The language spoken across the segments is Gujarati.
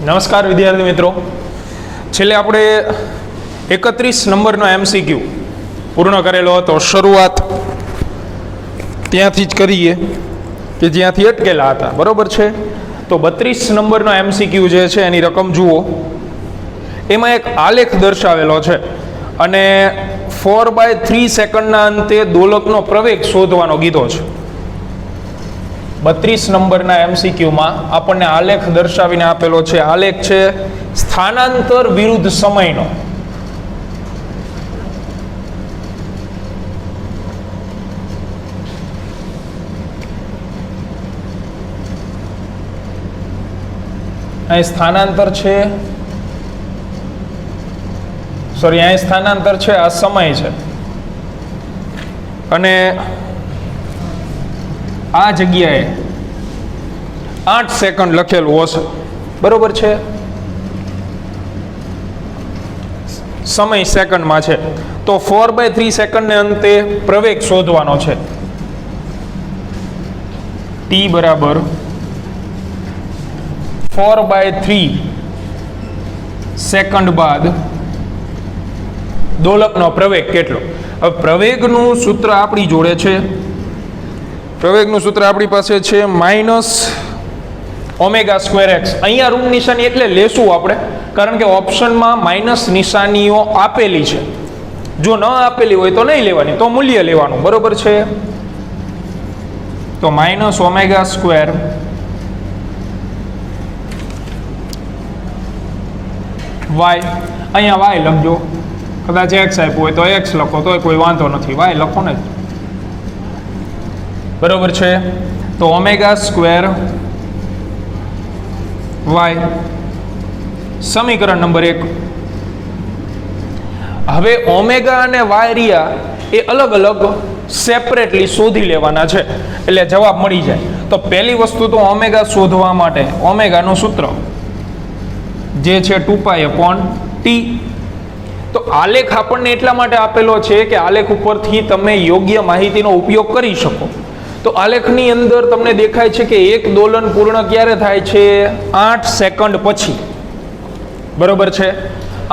નમસ્કાર વિદ્યાર્થી મિત્રો, છેલ્લે આપણે 31 નંબરનો MCQ પૂર્ણ કરેલો હતો. શરૂઆત ત્યાંથી જ કરીએ કે જ્યાંથી અટકેલા હતા, બરોબર છે. તો 32 નંબરનો MCQ જે છે એની રકમ જુઓ. એમાં એક આલેખ દર્શાવેલો છે અને 4/3 સેકન્ડના અંતે દોલકનો પ્રવેગ શોધવાનો કીધો છે. 32 નંબરના MCQમાં આપણને આલેખ દર્શાવીને આપેલો છે. આલેખ છે સ્થાનાંતર વિરુદ્ધ સમયનો. અહીં સ્થાનાંતર છે, અહીં સ્થાનાંતર છે, આ સમય છે અને આ જગ્યાએ 8 સેકન્ડ લખેલું હશે, બરોબર છે. સમય સેકન્ડમાં છે તો 4/3 સેકન્ડને અંતે પ્રવેગ શોધવાનો છે. t બરાબર 4/3 સેકન્ડ બાદ દોલકનો પ્રવેગ કેટલો. હવે પ્રવેગનું સૂત્ર આપણી જોડે છે. પ્રવેગનું સૂત્ર આપણી પાસે છે -ω²x. અહીંયા ઋણ નિશાની એટલે લેશું આપણે, કારણ કે ઓપ્શનમાં માઇનસ નિશાનીઓ આપેલી છે. જો ન આપેલી હોય તો નહીં લેવાની, તો મૂલ્ય લેવાનું, બરોબર છે. તો -ω², y, અહીંયા y લખજો. કદાચ x આપ્યું હોય તો x લખો, તો કોઈ વાંધો નથી, y લખો ને, બરોબર છે. તો ω² y સમીકરણ નંબર 1. હવે ઓમેગા અને y રિયા એ અલગ અલગ સેપરેટલી શોધી લેવાના છે એટલે જવાબ મળી જાય. તો પહેલી વસ્તુ તો ઓમેગા શોધવા માટે ઓમેગાનું સૂત્ર જે છે 2π/t. તો આલેખ આપણને એટલા માટે આપેલો છે કે આલેખ ઉપરથી તમે યોગ્ય માહિતીનો ઉપયોગ કરી શકો. તો આલેખની અંદર તમને દેખાય છે કે એક દોલન પૂર્ણ ક્યારે થાય છે? 8 સેકન્ડ પછી, બરોબર છે.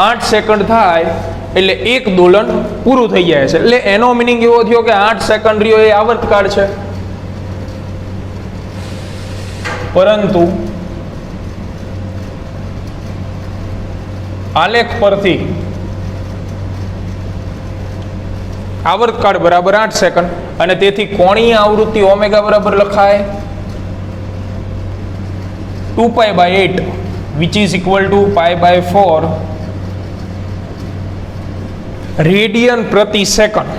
8 સેકન્ડ થાય એટલે એક દોલન પૂરું થઈ જાય છે. એટલે એનો મિનિંગ એવો થયો કે 8 સેકન્ડ રહ્યો એ આવર્તકાળ છે. પરંતુ આલેખ પરથી આવર્તકાળ બરાબર 8 સેકન્ડ અને તેથી કોણીય આવૃત્તિ ઓમેગા બરાબર લખાય 2π/8 which is equal to π/4 radian પ્રતિ સેકન્ડ.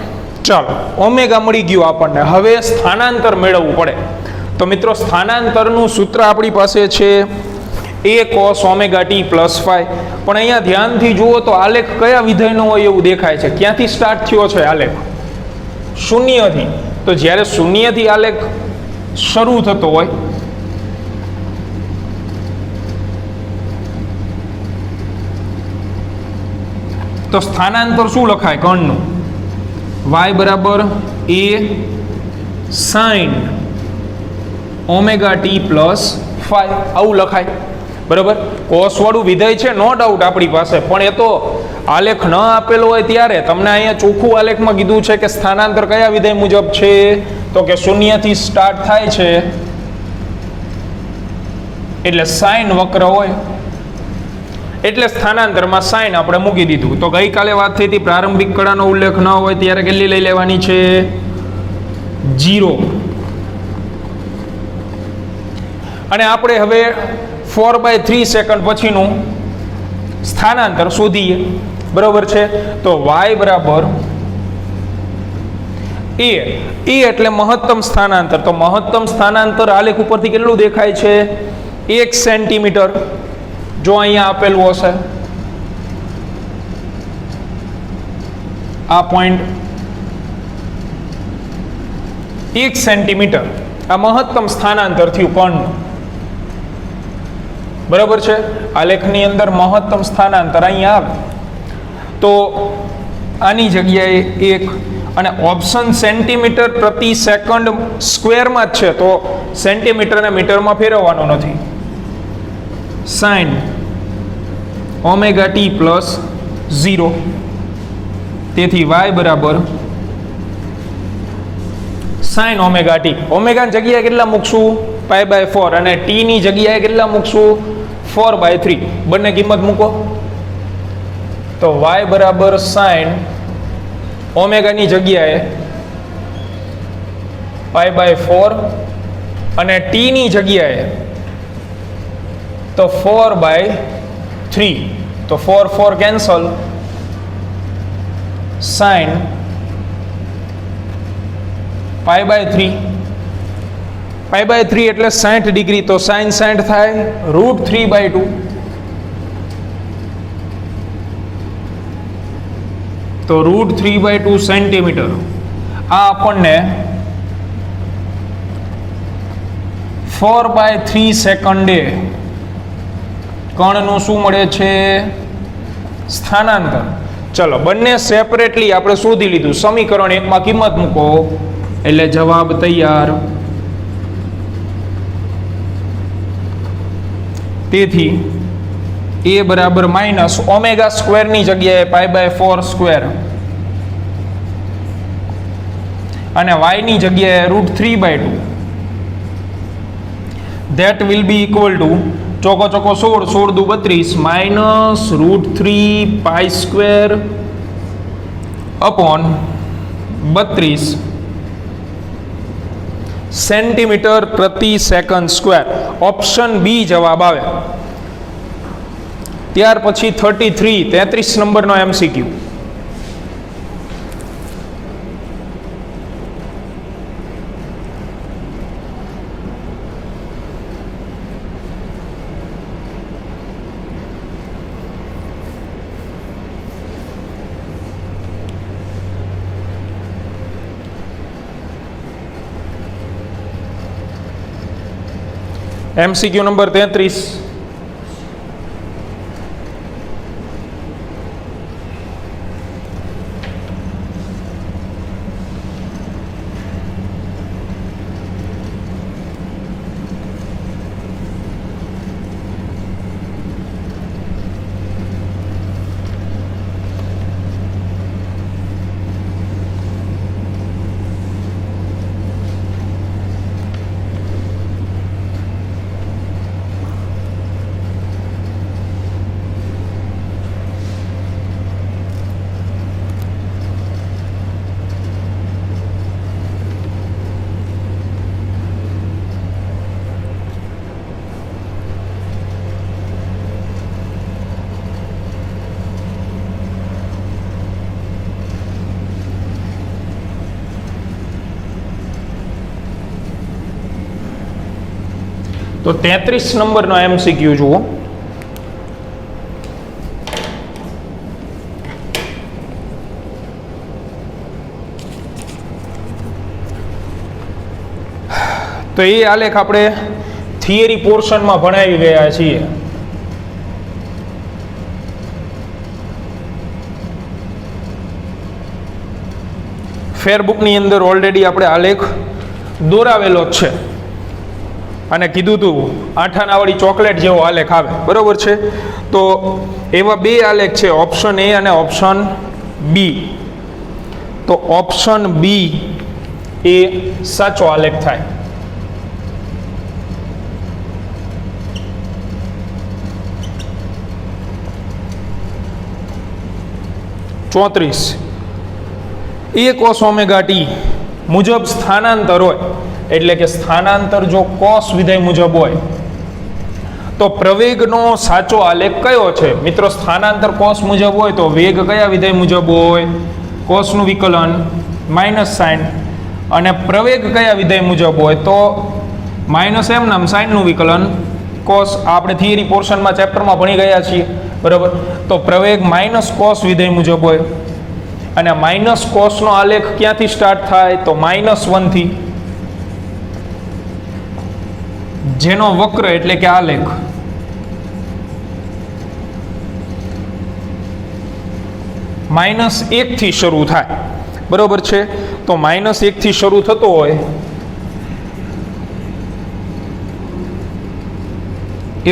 ચાલો, ઓમેગા મળી ગયું આપણને. હવે સ્થાનાંતર મેળવવું પડે. તો મિત્રો, સ્થાનાંતરનું સૂત્ર આપણી પાસે છે a cos ωt + ϕ. પણ અહીંયા ધ્યાનથી જુઓ તો આલેખ કયા વિધેયનો હોય એવું દેખાય છે. ક્યાંથી સ્ટાર્ટ થયો છે આલેખ? શૂન્યથી. તો જ્યારે શૂન્યથી આલેખ શરૂ થતો હોય તો સ્થાનાંતર શું લખાય કણનું? y બરાબર a sin ωt + ϕ આવું લખાય, બરાબર. કોસ વાળું વિધેય છે, નો ડાઉટ આપણી પાસે, પણ એ તો આલેખ ન આપેલો હોય ત્યારે. તમને અહીંયા ચોખ્ખું આલેખમાં કીધું છે કે સ્થાનાંતર કયા વિધેય મુજબ છે, તો કે શૂન્યથી સ્ટાર્ટ થાય છે એટલે સાઇન વક્ર હોય એટલે સ્થાનાંતરમાં સાઇન આપણે મૂકી દીધું. તો ગઈકાલે વાત થઈ હતી પ્રારંભિક કળાનો ઉલ્લેખ ન હોય ત્યારે કેટલી લઈ લેવાની છે? 0. અને આપણે હવે 4/3 સેકન્ડ પછીનું સ્થાનાંતર શોધીએ, બરોબર છે. તો y બરાબર a એટલે મહત્તમ સ્થાનાંતર. તો મહત્તમ સ્થાનાંતર આલેખ ઉપરથી કેટલું દેખાય છે? 1 સેન્ટીમીટર. જો અહીંયા આપેલું હશે આ પોઈન્ટ 1 સેન્ટીમીટર, આ મહત્તમ સ્થાનાંતર થયું કણનું, બરાબર છે. આલેખની અંદર મહત્તમ સ્થાનાંતર અહીંયા આવે તો આની જગ્યાએ 1 અને ઓપ્શન સેન્ટીમીટર પ્રતિ સેકન્ડ સ્ક્વેરમાં જ છે, તો સેન્ટીમીટરને મીટરમાં ફેરવવાનો નથી. sin omega T plus 0. તેથી y બરાબર સાઇન ઓમેગા ટી. ઓમેગાની જગ્યાએ કેટલા મૂકશું? π/4 અને ટી ની જગ્યાએ કેટલા મૂકશું? 4/3. બંને કિંમત મૂકો તો y બરાબર સાઇન ઓમેગાની જગ્યાએ π/4 અને ટી ની જગ્યાએ તો 4/3. તો 4 કેન્સલ. સાઇન π/3. π/3 એટલે 60 ડિગ્રી, તો સાઇન 60 થાય √3/2. તો √3/2 સેન્ટીમીટર. આ આપણને 4/3 સેકન્ડે કણનું શું મળે છે? સ્થાનાંતર. ચલો, બંને સેપરેટલી આપણે શોધી લીધું. સમીકરણ 1 માં કિંમત મૂકો એટલે જવાબ તૈયાર. તેથી a બરાબર માઇનસ ઓમેગા સ્ક્વેરની જગ્યાએ π/4² અને y ની જગ્યાએ √3/2. That will be equal to ચોકો ચોકો 16, 16 દુ 32 માઇનસ √3π² અપોન 32 સેન્ટીમીટર પ્રતિ સેકન્ડ સ્ક્વેર. ઓપ્શન બી જવાબ આવે. ત્યાર પછી 33 નંબરનો MCQ. MCQ number 33. તો 33 નંબરનો MCQ જુઓ. તો એ આલેખ આપણે થિયરી પોર્શનમાં ભણાવી ગયા છીએ. ફેરબુકની અંદર ઓલરેડી આપણે આલેખ દોરાવેલો જ છે અને કીધું તું 8 આનાવાળી ચોકલેટ જેવો આલેખ આવે, બરોબર છે. તો એવા બે આલેખ છે, ઓપ્શન એ અને ઓપ્શન બી. તો ઓપ્શન બી એ સાચો આલેખ થાય. ચોત્રીસ એ કોસ ઓમેગા ટી મુજબ સ્થાનાંતર હોય, એટલે કે સ્થાનાંતર જો કોસ વિધેય મુજબ હોય તો પ્રવેગનો સાચો આલેખ કયો છે? મિત્રો, સ્થાનાંતર કોસ મુજબ હોય તો વેગ કયા વિધેય મુજબ હોય? કોસનું વિકલન માઇનસ સાઇન. અને પ્રવેગ કયા વિધેય મુજબ હોય? તો માઇનસ એમ નામ સાઇનનું વિકલન કોસ. આપણે થિયરી પોર્શનમાં ચેપ્ટરમાં ભણી ગયા છીએ, બરાબર. તો પ્રવેગ માઇનસ કોસ વિધેય મુજબ હોય અને માઇનસ કોસનો આલેખ ક્યાંથી સ્ટાર્ટ થાય? તો -1 થી, જેનો વક્ર એટલે કે આલેખ -1 થી શરૂ થાય, બરોબર છે. તો -1 થી શરૂ થતો હોય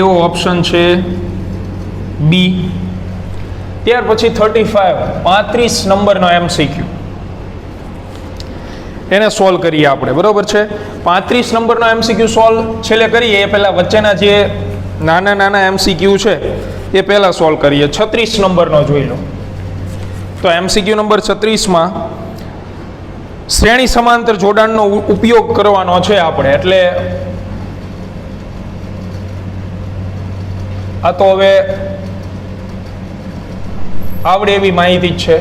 એવો ઓપ્શન છે બી. ત્યાર પછી 35 નંબરનો MCQ એને સોલ્વ કરીએ આપણે, બરોબર છે. 35 નંબરનો MCQ સોલ્વ છેલ્લે કરીએ એ પહેલાં વચ્ચેના જે નાના નાના MCQ છે એ પહેલાં સોલ્વ કરીએ. 36 નંબરનો જોઈ લો. તો MCQ નંબર 36માં શ્રેણી સમાંતર જોડાણનો ઉપયોગ કરવાનો છે આપણે. એટલે આ તો હવે આવડે એવી માહિતી જ છે.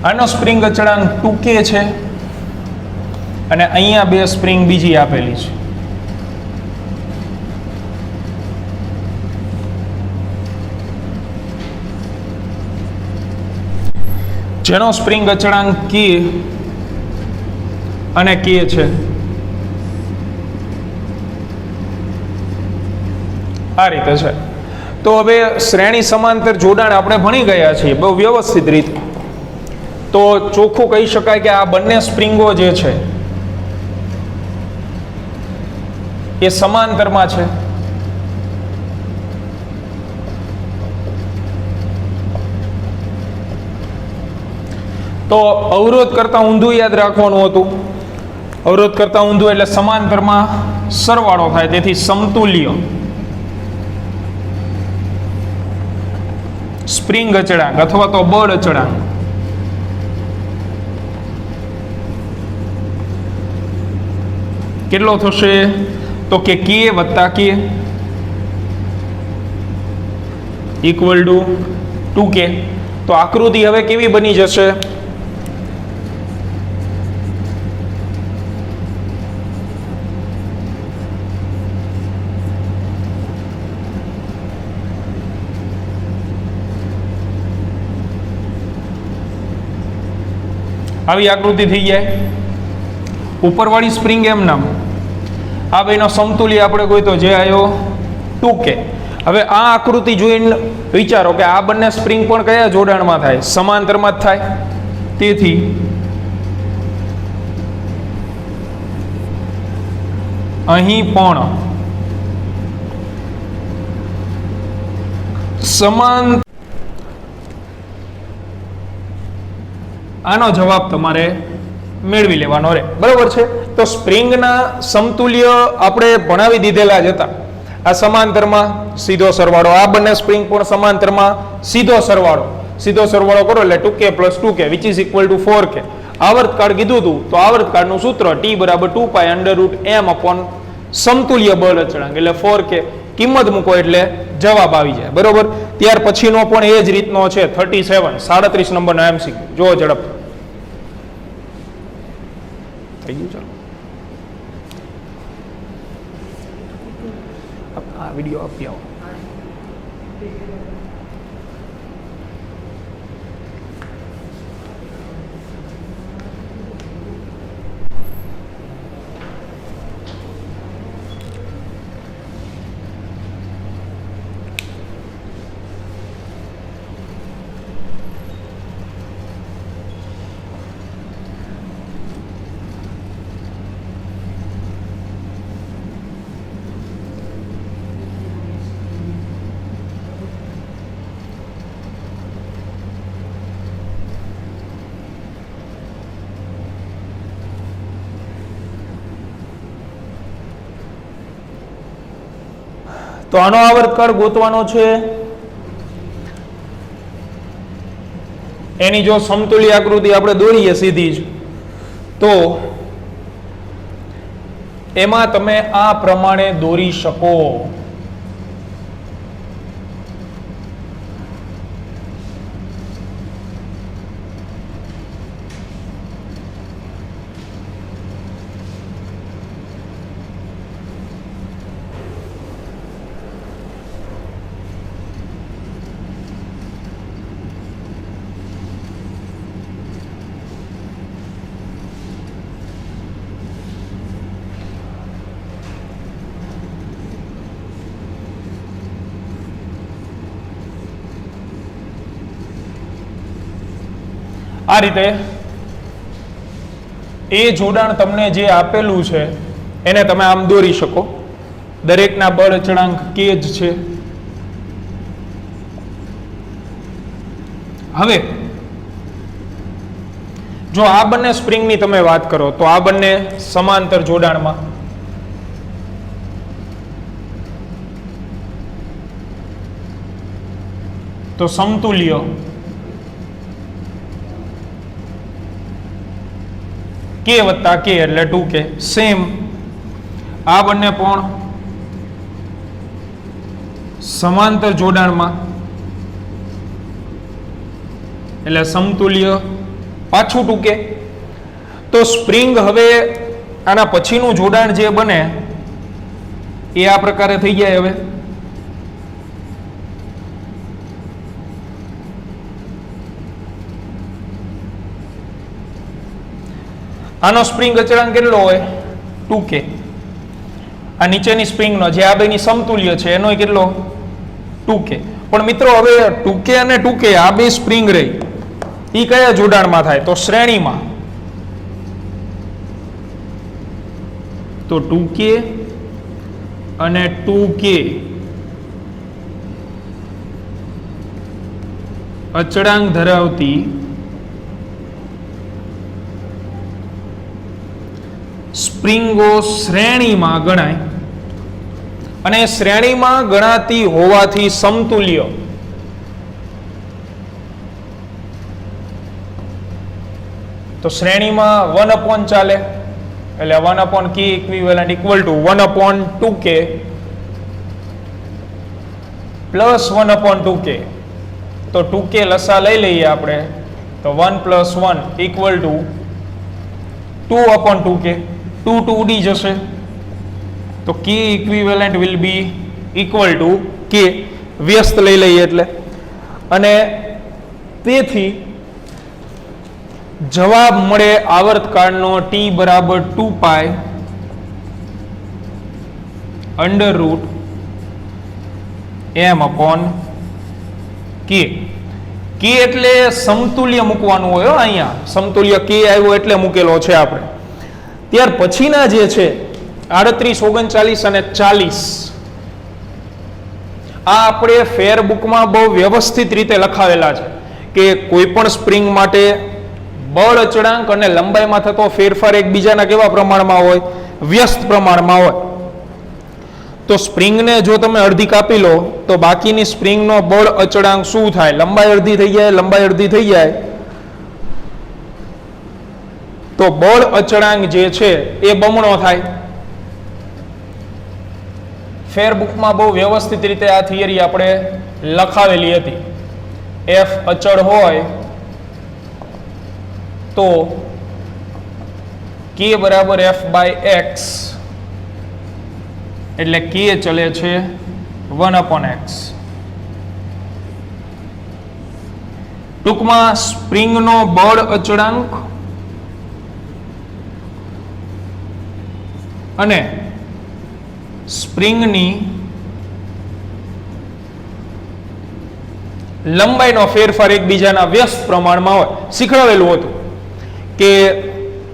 આનો સ્પ્રિંગ અચળાંક 2K છે અને અહીંયા બે સ્પ્રિંગ બીજી આપેલી છે. જેનો સ્પ્રિંગ અચળાંક K અને K છે. આ રીતે છે. તો હવે શ્રેણી સમાંતર જોડાણ આપણે ભણી ગયા છીએ બહુ વ્યવસ્થિત રીતે. તો ચોખ્ખું કહી શકાય કે આ બંને સ્પ્રિંગો જે છે એ સમાંતરમાં છે. તો અવરોધ કરતા ઊંધું યાદ રાખવાનું હતું. અવરોધ કરતા ઊંધું એટલે સમાંતરમાં સરવાળો થાય, તેથી સમતુલ્ય સ્પ્રિંગ અચળાંક અથવા તો બળ અચળાંક કેટલો થશે? તો કે K વત્તા K ઇક્વલ ટુ 2K. તો આકૃતિ હવે કેવી બની જશે? આવી આકૃતિ થઈ જાય. ઉપરવાળી સ્પ્રિંગ એમ નામ, આ બેનો સમતુલ્ય આપણે કોઈ તો જે આવ્યો 2K. હવે આ આકૃતિ જોઈને વિચારો કે આ બંને સ્પ્રિંગ પણ કયા જોડાણમાં થાય? સમાંતરમાં જ થાય. તેથી અહીં પણ સમાન. આનો જવાબ તમારે મેળવી લેવાનો રહે, બરોબર છે. તો સ્પ્રિંગના સમતુલ્ય આપણે ભણાવી દીધેલા જ હતા. આ સમાંતરમાં સીધો સરવાળો, આ બંને સ્પ્રિંગ પણ સમાંતરમાં સીધો સરવાળો. સીધો સરવાળો કરો એટલે 2K + 2K which is equal to 4K. આવર્તકાળ કીધું હતું તો આવર્તકાળનું સૂત્ર T = 2π√m/ સમતુલ્ય બળ અચળાંક એટલે 4K. કિંમત મૂકો એટલે જવાબ આવી જાય, બરોબર. ત્યાર પછીનો પણ એ જ રીતનો છે 37 નંબરનો MCQ. જો ઝડપ થઈ ગયું. ચાલો આ વિડીયો આપી આવો. તો આનો આવર્તકાળ ગોતવાનો છે. એની જો સમતુલ્ય આકૃતિ આપણે દોરીએ સીધી જ, તો એમાં તમે આ પ્રમાણે દોરી શકો. આ રીતે એ જોડાણ તમને જે આપેલું છે એને તમે આમ દોરી શકો. દરેકના બળ અચળાંક કે જ છે. હવે જો આ બંને સ્પ્રિંગની તમે વાત કરો તો આ બંને સમાંતર જોડાણમાં તો સમતુલ્ય કે વત્તા કે એટલે 2k. સેમ આ બંને પણ સમાંતર જોડાણમાં એટલે સમતુલ્ય પાછું 2k. તો સ્પ્રિંગ હવે આના પછીનું જોડાણ જે બને એ આ પ્રકારે થઈ જાય. હવે આનો સ્પ્રિંગ અચળાંક કેટલો હોય 2k. આ નીચેની સ્પ્રિંગનો જે આ બેની સમતુલ્ય છે એનો કેટલો 2k. પણ મિત્રો હવે 2k અને 2k આ બે સ્પ્રિંગ રહી એ કયા જોડાણમાં થાય તો શ્રેણીમાં. તો 2k અને 2k અચળાંક ધરાવતી સ્પ્રિંગો શ્રેણીમાં ગણાય અને શ્રેણીમાં ગણાતી હોવાથી સમતુલ્ય. તો શ્રેણીમાં 1 ચાલે એટલે 1 k equivalent equal to 1/2k plus 1/2k. તો 2k લસા લઈ લઈએ આપણે તો 1 + 1 ઇક્વલ ટુ 2/2k. 2 ઉડી જશે તો k equivalent will be equal two k. વ્યસ્ત લઈ લઈએ એટલે. અને તેથી જવાબ મળે આવર્તકાળનો t બરાબર 2π √m/k. k એટલે સમતુલ્ય મૂકવાનું હોય અહીંયા. સમતુલ્ય k આવ્યો એટલે મૂકેલો છે આપણે. ત્યાર પછીના જે છે 38, 39 અને 40 આ આપણે ફેરબુકમાં બહુ વ્યવસ્થિત રીતે લખાવેલા છે કે કોઈ પણ સ્પ્રિંગ માટે બળ અચળાંક અને લંબાઈમાં થતો ફેરફાર એકબીજાના કેવા પ્રમાણમાં હોય વ્યસ્ત પ્રમાણમાં હોય. તો સ્પ્રિંગને જો તમે અડધી કાપી લો તો બાકીની સ્પ્રિંગનો બળ અચળાંક શું થાય? લંબાઈ અડધી થઈ જાય, લંબાઈ અડધી થઈ જાય તો બળ અચળાંક જે છે એ બમણો થાય. ફેરબુકમાં બહુ વ્યવસ્થિત રીતે આ થિયરી આપણે લખાવેલી હતી. F અચળ હોય તો k બરાબર F/x એટલે k ચલે છે 1/x. ટૂંકમાં સ્પ્રિંગનો બળ અચળાંક અને સ્પ્રિંગની લંબાઈનો ફેરફાર એકબીજાના વ્યસ્ત પ્રમાણમાં હોય. શીખવાડેલું હતું કે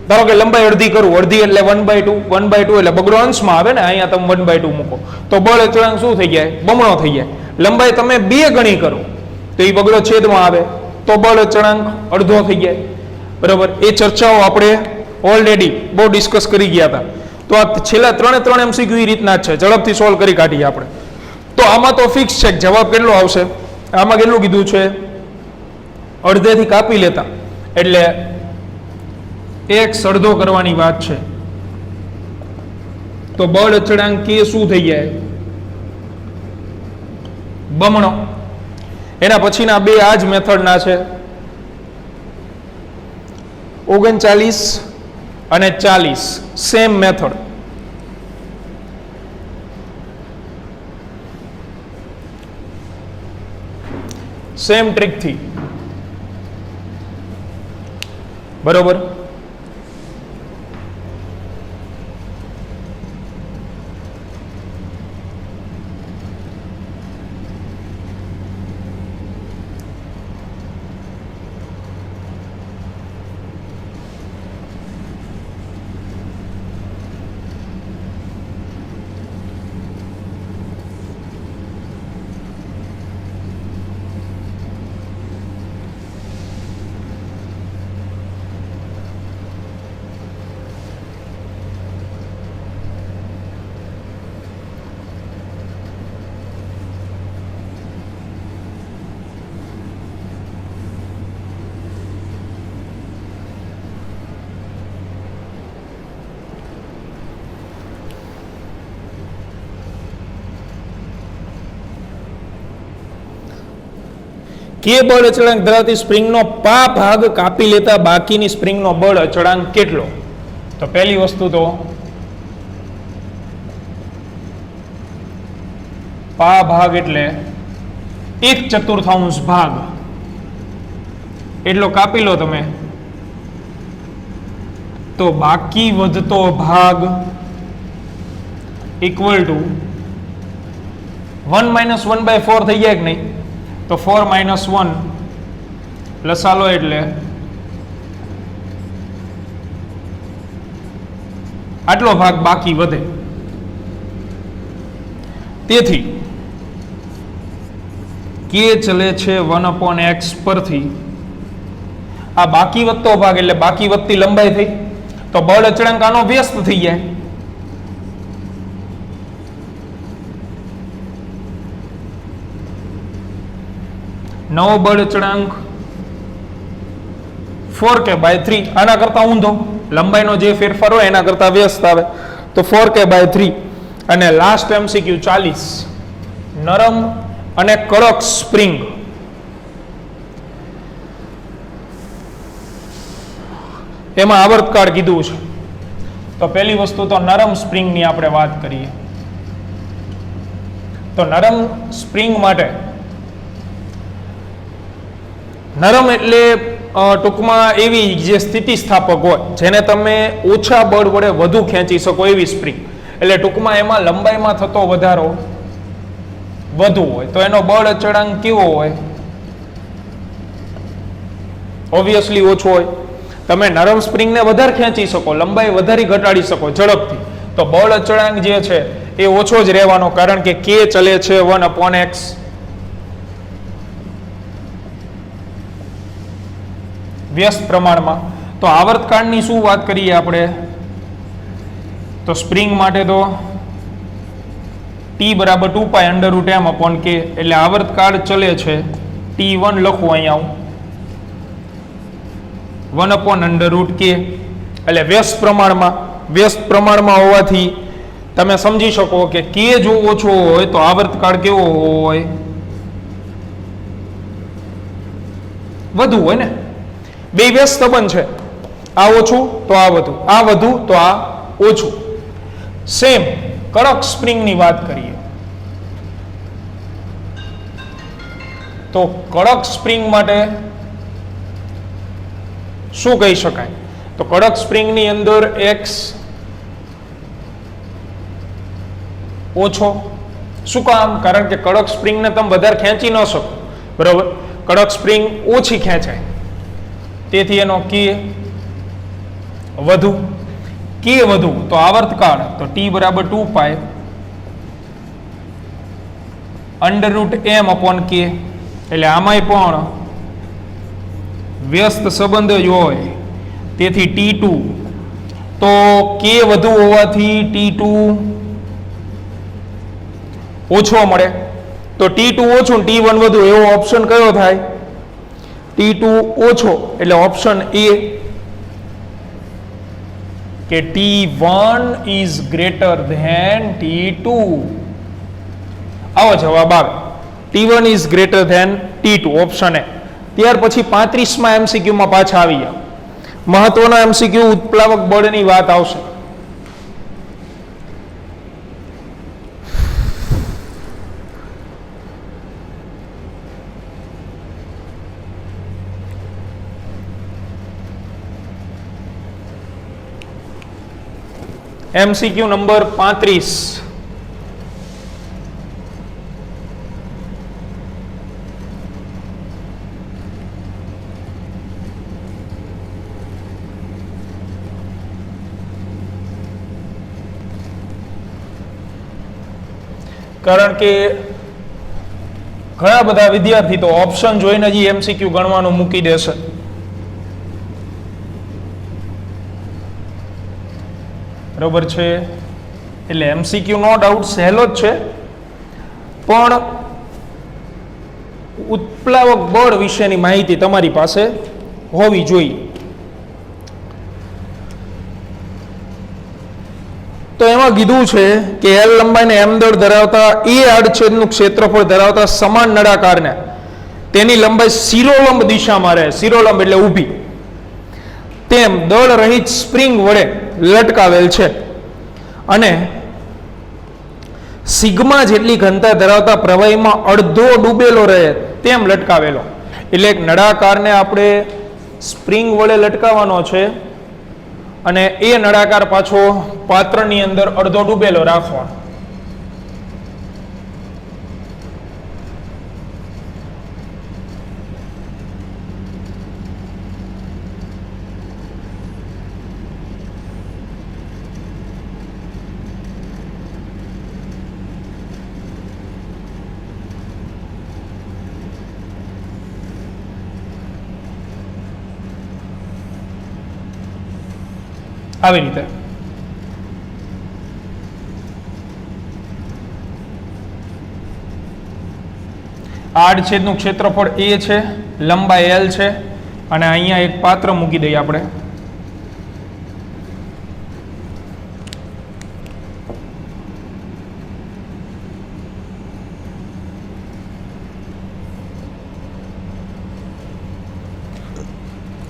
ધારો કે લંબાઈ અડધી કરું, અડધી એટલે 1/2, 1/2 એટલે બગડો અંશમાં આવે ને, અહીંયા તમે 1/2 મૂકો તો બળ અચળાંક શું થઈ જાય? બમણો થઈ જાય. લંબાઈ તમે 2 ગણી કરો તો એ બગડો છેદમાં આવે તો બળ અચળાંક અડધો થઈ જાય. બરાબર, એ ચર્ચાઓ આપણે ઓલરેડી બહુ ડિસ્કસ કરી ગયા હતા. તો આ છેલ્લા 3 MCQ એ રીતના જ છે, ઝડપથી સોલ્વ કરી કાઢીએ આપણે. તો આમાં તો ફિક્સ છે જવાબ કેટલો આવશે. આમાં કેટલું કીધું છે? અડધેથી કાપી લેતા એટલે x અડધો કરવાની વાત છે. તો બળ અચળાંક k શું થઈ જાય? બમણો. એના પછીના બે આ જ મેથડના છે 39 અને 40. Same method. સેમ ટ્રીકથી. બરોબર. કે બળ અચળાંક ધરાવતી સ્પ્રિંગનો પા ભાગ કાપી લેતા બાકીની સ્પ્રિંગનો બળ અચળાંક કેટલો? તો પહેલી વસ્તુ તો પા ભાગ એટલે 1/4 ભાગ એટલો કાપી લો તમે, તો બાકી વધતો ભાગ ઇક્વલ ટુ 1 - 1/4 થઈ જાય કે નહીં? તો 4 - 1 લસાલો એટલે આટલો ભાગ બાકી વધે. તેથી કે ચલે છે 1/x પરથી આ બાકી વધતો ભાગ એટલે બાકી વધતી લંબાઈ થઈ, તો બળ અચળાંક આનો વ્યસ્ત થઈ જાય. નવો બળ અચળાંક 4k/3 આના કરતા ઊંધો, લંબાઈનો જે ફેરફાર હોય એના કરતા વ્યસ્ત આવે, તો 4k/3. અને લાસ્ટ MCQ 40, નરમ અને કડક સ્પ્રિંગ એમાં આવર્તકાળ કીધું છે. તો પહેલી વસ્તુ તો નરમ સ્પ્રિંગની આપણે વાત કરીએ. તો નરમ સ્પ્રિંગ માટે, નરમ એટલે ટૂંકમાં એવી જે સ્થિતિસ્થાપક હોય જેને તમે ઓછા બળ વડે વધુ ખેંચી શકો એવી સ્પ્રિંગ, એટલે ટૂંકમાં એમાં લંબાઈમાં થતો વધારો વધુ હોય, તો એનો બળ અચળાંક કેવો હોય? ઓબ્વિયસલી ઓછો હોય. તમે નરમ સ્પ્રિંગને વધારે ખેંચી શકો, લંબાઈ વધારી ઘટાડી શકો ઝડપથી, તો બળ અચળાંક જે છે એ ઓછો જ રહેવાનો, કારણ કે કે ચલે છે 1/x. વ્યસ્ત પ્રમાણમાં. તો આવર્તકાળની શું વાત કરીએ આપણે? તો સ્પ્રિંગ માટે તો T = 2π √m/k, એટલે આવર્તકાળ ચલે છે T1 લખું અહીંયા હું 1/√k, એટલે વ્યસ્ત પ્રમાણમાં હોવાથી તમે સમજી શકો કે કે જો ઓછો હોય તો આવર્તકાળ કેવો હોય? વધુ હોય ને. બે વ્યસ્ત સંબંધ છે, આ ઓછું તો આ વધુ, આ વધુ તો આ ઓછું. સેમ કડક સ્પ્રિંગની વાત કરીએ તો કડક સ્પ્રિંગ માટે શું કહી શકાય? તો કડક સ્પ્રિંગની અંદર x ઓછો. શું કામ? કારણ કે કડક સ્પ્રિંગને તમે વધારે ખેંચી ન શકો, બરાબર? કડક સ્પ્રિંગ ઓછી ખેંચાય, તેથી એનો કે વધુ. કે વધુ તો આવર્તકાળ તો T = 2π √m/k, એટલે આમાંય પણ વ્યસ્ત સંબંધ જ હોય, તેથી T2. તો કે વધુ હોવાથી T2 ઓછો મળે, તો T2 ઓછું T1 વધુ, એવો ઓપ્શન કયો થાય? T2 ઓછો, એટલે ઓપ્શન A કે T1 is greater than T2. આવો જવાબ આવે, T1 is greater than T2, option A. ત્યાર પછી 35માં MCQ માં પાછા આવી ગયા. મહત્વનો MCQ ઉત્પ્લાવક બળની વાત આવશે. MCQ number 35. કારણ કે ઘણા બધા વિદ્યાર્થી તો ઓપ્શન જોઈને જ MCQ ગણવાનું મૂકી દેશે. બરોબર છે? એટલે MCQ નો ડાઉટ સહેલો જ છે, પણ ઉત્પ્લાવક બળ વિશેની માહિતી તમારી પાસે હોવી જોઈએ. તો એમાં કીધું છે કે L લંબાઈને M દળ ધરાવતા એ આડછેદનું ક્ષેત્રફળ ધરાવતા સમાન નળાકારને તેની લંબાઈ શિરોલંબ દિશામાં રહે, શિરોલંબ એટલે ઊભી, તેમ દળ રહિત સ્પ્રિંગ વડે લટકાવેલ છે અને સિગ્મા જેટલી ઘનતા ધરાવતા પ્રવાહીમાં અડધો ડૂબેલો રહે તેમ લટકાવેલો. એટલે એક નળાકારને આપણે સ્પ્રિંગ વડે લટકાવવાનો છે અને એ નળાકાર પાછો પાત્રની અંદર અડધો ડૂબેલો રાખવાનો. આવી રીતે આડછેદનું ક્ષેત્રફળ એ છે, લંબાઈ L છે અને અહીંયા એક પાત્ર મૂકી દઈએ આપણે.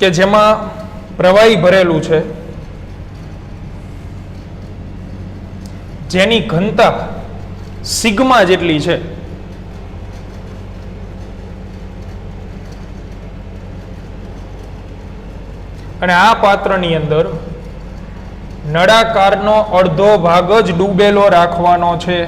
કે જેમાં પ્રવાહી ભરેલું છે, જેની ઘનતા સિગ્મા જેટલી છે. અને આ પાત્રની અંદર નળાકારનો અડધો ભાગ જ ડૂબેલો રાખવાનો છે.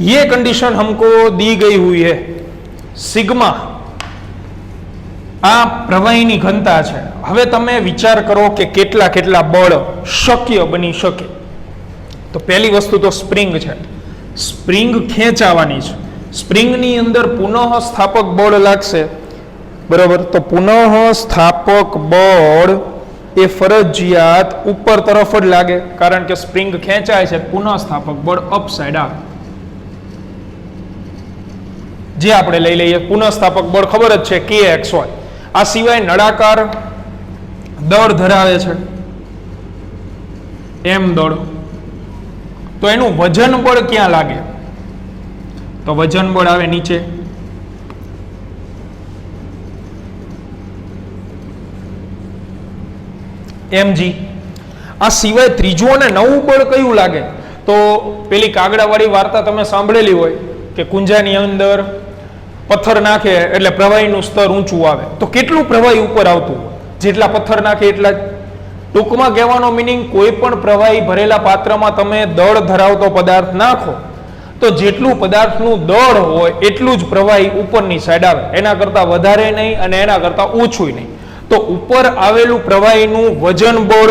ये कंडीशन हमको दी गई हुई है. सिग्मा આ પ્રવાહીની ઘનતા છે. હવે તમે વિચાર કરો કે કેટલા કેટલા બળ શક્ય બની શકે. તો પહેલી વસ્તુ તો સ્પ્રિંગ છે. સ્પ્રિંગ ખેંચાવાની છે. સ્પ્રિંગની અંદર પુનઃ સ્થાપક બળ લાગશે, બરોબર? તો પુનઃ સ્થાપક બળ એ ફરજિયાત ઉપર તરફ જ લાગે, કારણ કે સ્પ્રિંગ ખેંચાય છે, પુનઃ સ્થાપક બળ અપસાઇડ આવે. જે આપણે લઈ લઈએ પુનઃસ્થાપક બળ ખબર જ છે kx હોય. આ સિવાય નળાકાર દળ ધરાવે છે m દળ, તો એનું વજન બળ ક્યાં લાગે? તો વજન બળ આવે નીચે. mg. આ સિવાય ત્રીજું અને નવું બળ કયું લાગે? તો પેલી કાગડાવાળી વાર્તા તમે સાંભળેલી હોય કે કુંજાની અંદર પથ્થર નાખે એટલે પ્રવાહીનું સ્તર ઊંચું આવે. તો કેટલું પ્રવાહી ઉપર આવતું? જેટલા પથ્થર નાખે એટલા જ. ટૂંકમાં કહેવાનો મિનિંગ, કોઈ પણ પ્રવાહી ભરેલા પાત્રમાં તમે દળ ધરાવતો પદાર્થ નાખો તો જેટલું પદાર્થનું દળ હોય એટલું જ પ્રવાહી ઉપરની સાઈડ આવે, એના કરતાં વધારે નહીં અને એના કરતાં ઓછું નહીં. તો ઉપર આવેલું પ્રવાહીનું વજન બળ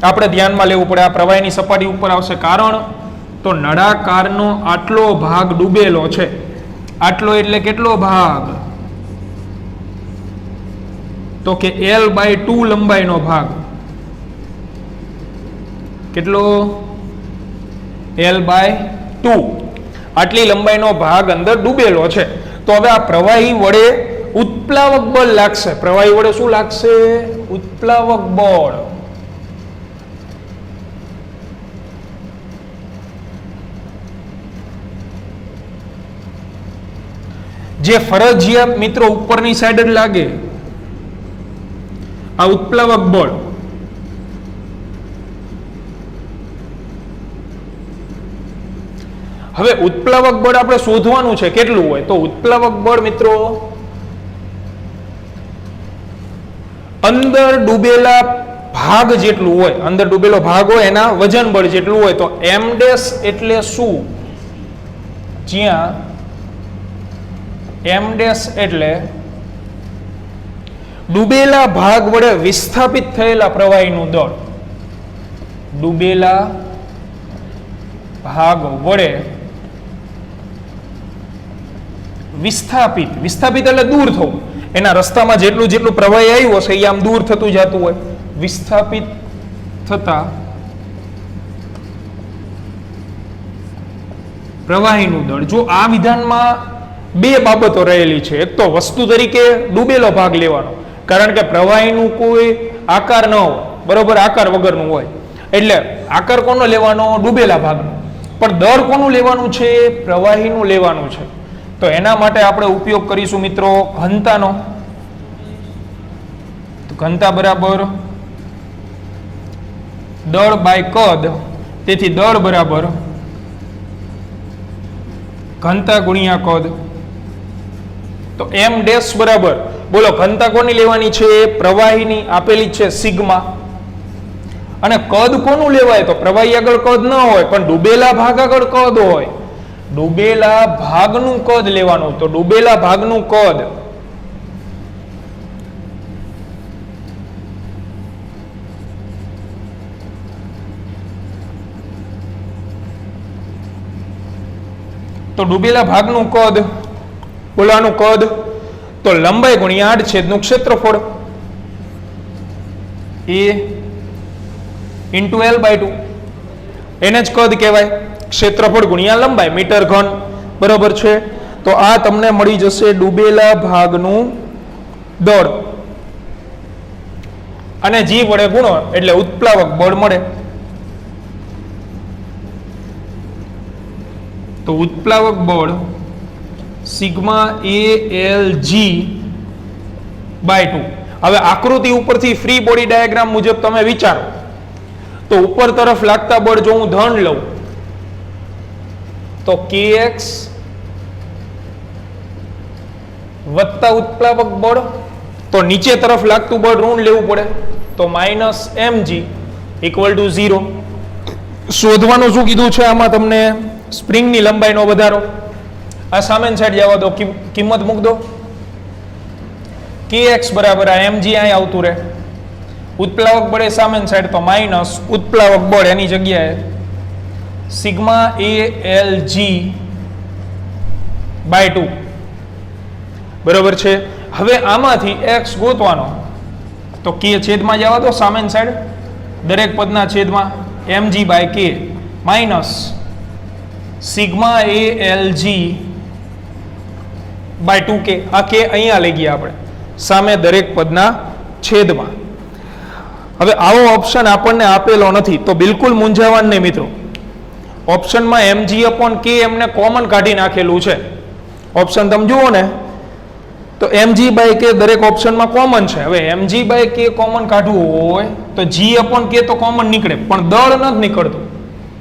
આપણે ધ્યાનમાં લેવું પડે. આ પ્રવાહીની સપાટી ઉપર આવશે, કારણ તો નળાકારનો આટલો ભાગ ડૂબેલો છે. આટલો એટલે કેટલો ભાગ? તો કે L/2 લંબાઈનો ભાગ. કેટલો? L/2. આટલી લંબાઈનો ભાગ અંદર ડૂબેલો છે. તો હવે આ પ્રવાહી વડે ઉત્પ્લાવક બળ લાગશે. પ્રવાહી વડે શું લાગશે? ઉત્પ્લાવક બળ. જે ફરજિયાત મિત્રો ઉપરની સાઈડ જ લાગે, આ ઉત્પ્લાવક બળ. હવે ઉત્પ્લાવક બળ આપણે શોધવાનું છે કેટલું હોય. તો ઉત્પ્લાવક બળ મિત્રો અંદર ડૂબેલા ભાગ જેટલું હોય, અંદર ડૂબેલો ભાગ હોય એના વજન બળ જેટલું હોય. તો m' એટલે શું? જ્યાં m' એટલે ડૂબેલા ભાગ વડે વિસ્થાપિત થયેલા પ્રવાહીનું દળ. ડૂબેલા ભાગ વડે વિસ્થાપિત, વિસ્થાપિત એટલે દૂર થવું. એના રસ્તામાં જેટલું જેટલું પ્રવાહી આવ્યું હશે એ આમ દૂર થતું જતું હોય. વિસ્થાપિત થતા પ્રવાહીનું દળ. જો આ વિધાનમાં બે બાબતો રહેલી છે. એક તો વસ્તુ તરીકે ડૂબેલો ભાગ લેવાનો, કારણ કે પ્રવાહીનું કોઈ આકાર ન હોય, બરોબર, આકાર વગરનું હોય. એટલે આકાર કોનો લેવાનો? ડૂબેલા ભાગનો. પણ દર કોનું લેવાનું છે? પ્રવાહીનું લેવાનું છે. તો એના માટે આપણે ઉપયોગ કરીશું મિત્રો ઘનતાનો. ઘનતા બરાબર દળ બાય કદ. તેથી દળ બરાબર ઘનતા ગુણ્યા કદ. તો એમ ડેશ બરાબર, બોલો ઘનતા કોની લેવાની છે? પ્રવાહીની, આપેલી છે સિગ્મા. અને કદ કોનું લેવાય? તો પ્રવાહી આગળ કદ ન હોય, પણ ડૂબેલા ભાગ આગળ કદ હોય. ડૂબેલા ભાગનું કદ લેવાનું. તો ડૂબેલા ભાગનું કદ ડૂબેલા ભાગનું કદ, બોલાનું કદ, તો લંબાઈ ગુણ્યા આડછેદનું ક્ષેત્રફળ એ ઇન્ટુ એલ બાય 2. એને જ કદ કહેવાય. ક્ષેત્રફળ ગુણ્યા લંબાઈ, મીટર ઘન, બરોબર છે. તો આ તમને મળી જશે ડૂબેલા ભાગનું દળ. અને જી વડે ગુણો એટલે ઉત્પ્લાવક બળ મળે. તો ઉત્પ્લાવક બળ sigma A L G by 2. હવે આકૃતિ ઉપરથી ફ્રી બોડી ડાયાગ્રામ મુજબ તમે વિચારો તો ઉપર તરફ લાગતા બળ જો હું ધન લઉં તો kx વત્તા ઉત્પ્લાવક બળ, તો નીચે તરફ લાગતું બળ ઋણ લેવું પડે, તો માઇનસ mg ઇક્વલ ટુ 0. શોધવાનું શું કીધું છે આમાં તમને? સ્પ્રિંગની લંબાઈનો વધારો. આ સામેની સાઈડ જવા દો, કિંમત મૂક દો. kx બરાબર આ mg અહીં આવતું રહે. ઉત્પ્લાવક બળ એ સામેની સાઈડ, તો માઇનસ ઉત્પ્લાવક બળ એની જગ્યાએ sigma A L G by 2. બરોબર છે. હવે આમાંથી x ગોતવાનો, તો k છેદમાં જવા દો સામેની સાઈડ, દરેક પદના છેદમાં mg by k minus sigma A L G by 2k. આ k અહીંયા લઈ ગયા આપણે સામે દરેક પદના છેદમાં. હવે આવો ઓપ્શન આપણને આપેલો નથી, તો બિલકુલ મૂંઝાવાનું નહીં મિત્રો. ઓપ્શનમાં mg અપોન k એમને કોમન કાઢી નાખેલું છે. ઓપ્શન તમે જુઓ ને તો mg બાય k દરેક ઓપ્શનમાં કોમન છે. હવે mg બાય k કોમન કાઢવું હોય તો g અપોન k તો કોમન નીકળે, પણ દળ નથી નીકળતું.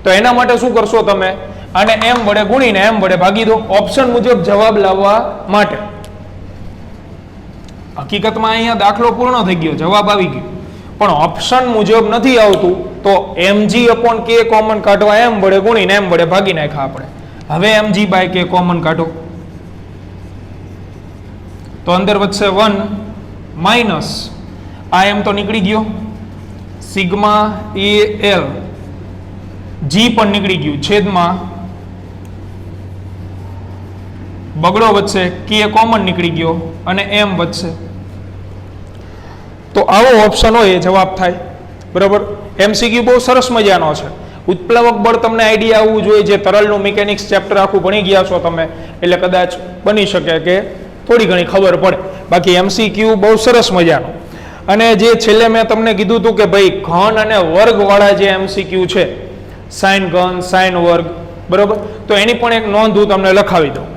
તો એના માટે શું કરશો તમે? આને m વડે ગુણીને m વડે ભાગી દો, ઓપ્શન મુજબ જવાબ લાવવા માટે. હકીકતમાં અહીંયા દાખલો પૂર્ણ થઈ ગયો, જવાબ આવી ગયો, પણ ઓપ્શન મુજબ નથી આવતું, તો mg અપોન k કોમન કાઢવા m વડે ગુણીને m વડે ભાગી નાખ્યા આપણે. હવે mg બાય k કોમન કાઢો, તો અંદર વધશે 1 માઇનસ આ m તો નીકળી ગયો, સિગ્મા એ એલ જી પણ નીકળી ગયું, છેદમાં બગડો વધશે, કે કોમન નીકળી ગયો અને m વધશે. તો આવો ઓપ્શન હોય એ જવાબ થાય. બરોબર. એમસીક્યુ બહુ સરસ મજાનો છે. ઉત્પ્લાવક બળ તમને આઈડિયા આવવું જોઈએ, જે તરલનું મિકેનિક્સ ચેપ્ટર આખું ભણી ગયા છો તમે, એટલે કદાચ બની શકે કે થોડી ઘણી ખબર પડે. બાકી એમસીક્યુ બહુ સરસ મજાનો. અને જે છેલ્લે મેં તમને કીધું હતું કે ભાઈ ઘન અને વર્ગ વાળા જે એમસીક્યુ છે, સાઇન ઘન સાઇન વર્ગ, બરોબર, તો એની પણ એક નોંધ હું તમને લખાવી દઉં.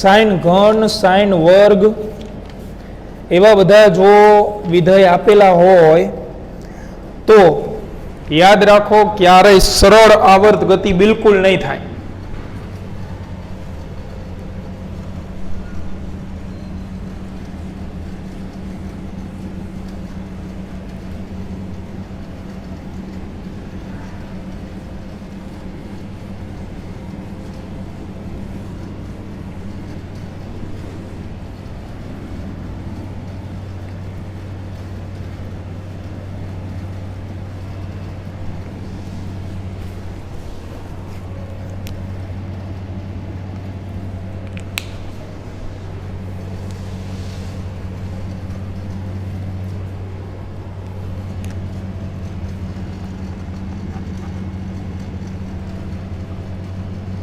સાઇન ઘન સાઇન વર્ગ એવા બધા જો વિધેય આપેલા હોય તો યાદ રાખો ક્યારેય સરળ આવર્ત ગતિ બિલકુલ નહીં થાય.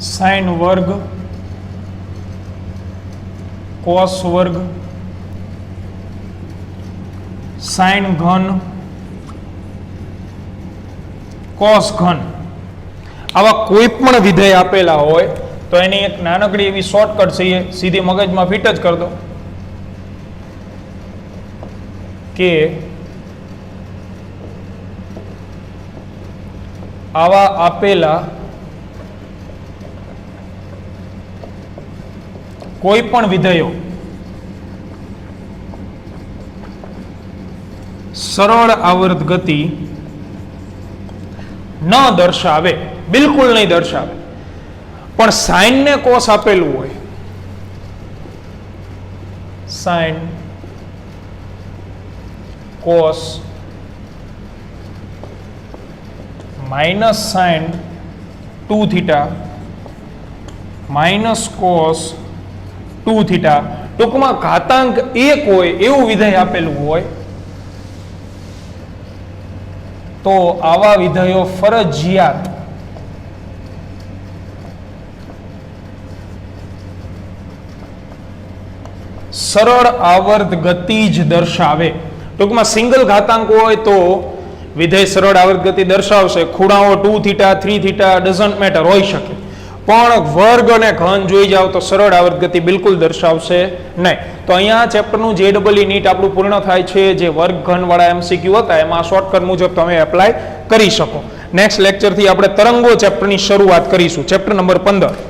સાઈન વર્ગ કોસ વર્ગ સાઈન ઘન કોસ ઘન આવા કોઈ પણ વિધેય આપેલા હોય તો એની એક નાનકડી એવી શોર્ટકટ છે, એ સીધી મગજમાં ફિટ જ કરી દો કે આવા આપેલા કોઈ પણ વિધેયો સરળ આવર્ત ગતિ ન દર્શાવે, બિલકુલ નહીં દર્શાવે, પણ સાઈન ને કોસ આપેલું હોય, sine cos minus sine 2 theta minus cos 2 theta, ટૂંકમાં ઘાતાંક 1 હોય એવું વિધેય આપેલું હોય તો આવા વિધેયો ફરજિયાત સરળ આવર્ત ગતિ જ દર્શાવે. ટૂંકમાં સિંગલ ઘાતાંક હોય તો વિધેય સરળ આવર્ત ગતિ દર્શાવશે, ખૂણાઓ 2 થીટા 3 થીટા ડઝન્ટ મેટર હોઈ શકે, પણ વર્ગ અને ઘન જોઈ જાવ તો સરળ આવર્ત ગતિ બિલકુલ દર્શાવશે નહીં. તો અહીંયા ચેપ્ટરનું JEE નીટ આપણું પૂર્ણ થાય છે. જે વર્ગ ઘન વાળા MCQ હતા એમાં શોર્ટકટ મુજબ તમે એપ્લાય કરી શકો. નેક્સ્ટ લેક્ચરથી આપણે તરંગો ચેપ્ટરની શરૂઆત કરીશું, ચેપ્ટર નંબર 15.